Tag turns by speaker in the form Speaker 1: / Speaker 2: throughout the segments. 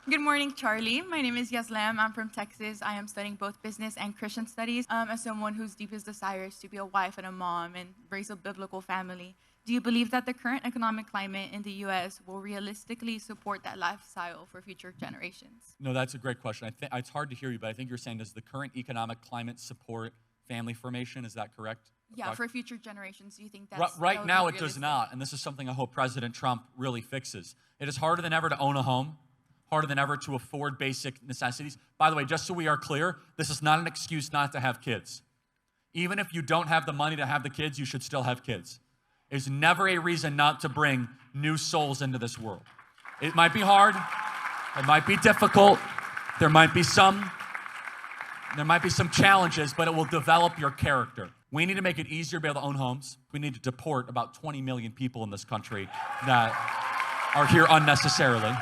Speaker 1: Good morning, Charlie. My name is Yaslam. I'm from Texas. I am studying both business and Christian studies. As someone whose deepest desire is to be a wife and a mom and raise a biblical family, do you believe that the current economic climate in the U.S. will realistically support that lifestyle for future generations?
Speaker 2: No, that's a great question. It's hard to hear you, but I think you're saying, does the current economic climate support family formation? Is that correct?
Speaker 1: Yeah, for future generations, do you think that's
Speaker 2: right now it does not, and this is something I hope President Trump really fixes. It is harder than ever to own a home, harder than ever to afford basic necessities. By the way, just so we are clear, this is not an excuse not to have kids. Even if you don't have the money to have the kids, you should still have kids. There's never a reason not to bring new souls into this world. It might be hard, it might be difficult, there might be some challenges, but it will develop your character. We need to make it easier to be able to own homes. We need to deport about 20 million people in this country that are here unnecessarily.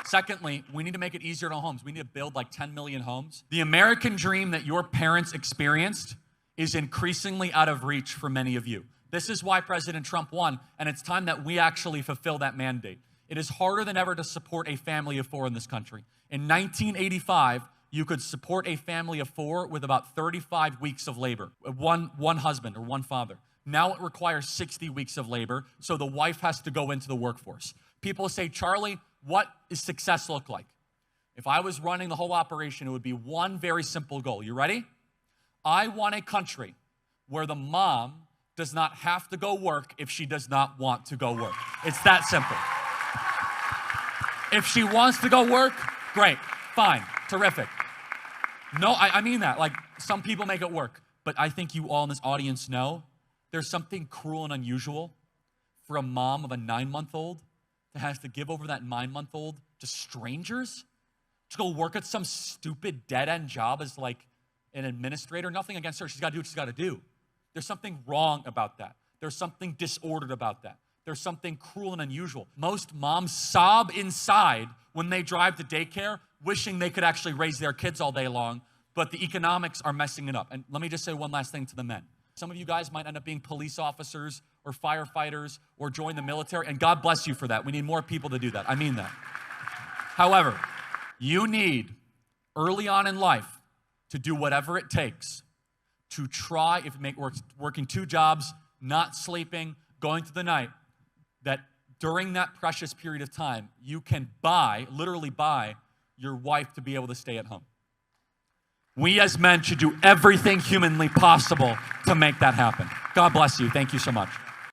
Speaker 2: Secondly, we need to make it easier to own homes. We need to build like 10 million homes. The American dream that your parents experienced is increasingly out of reach for many of you. This is why President Trump won, and it's time that we actually fulfill that mandate. It is harder than ever to support a family of 4 in this country. In 1985, you could support a family of 4 with about 35 weeks of labor, one husband or one father. Now it requires 60 weeks of labor, so the wife has to go into the workforce. People say, Charlie, what does success look like? If I was running the whole operation, it would be one very simple goal. You ready? I want a country where the mom does not have to go work if she does not want to go work. It's that simple. If she wants to go work, great, fine, terrific. No, I mean that. Like, some people make it work, but I think you all in this audience know there's something cruel and unusual for a mom of a 9-month-old that has to give over that 9-month-old to strangers to go work at some stupid dead-end job as like an administrator. Nothing against her. She's got to do what she's got to do. There's something wrong about that. There's something disordered about that. There's something cruel and unusual. Most moms sob inside when they drive to daycare, wishing they could actually raise their kids all day long, but the economics are messing it up. And let me just say one last thing to the men. Some of you guys might end up being police officers or firefighters or join the military, and God bless you for that. We need more people to do that. I mean that. However, you need, early on in life, to do whatever it takes to try, if it makes working 2 jobs, not sleeping, going through the night, that during that precious period of time, you can literally buy your wife to be able to stay at home. We as men should do everything humanly possible to make that happen. God bless you. Thank you so much.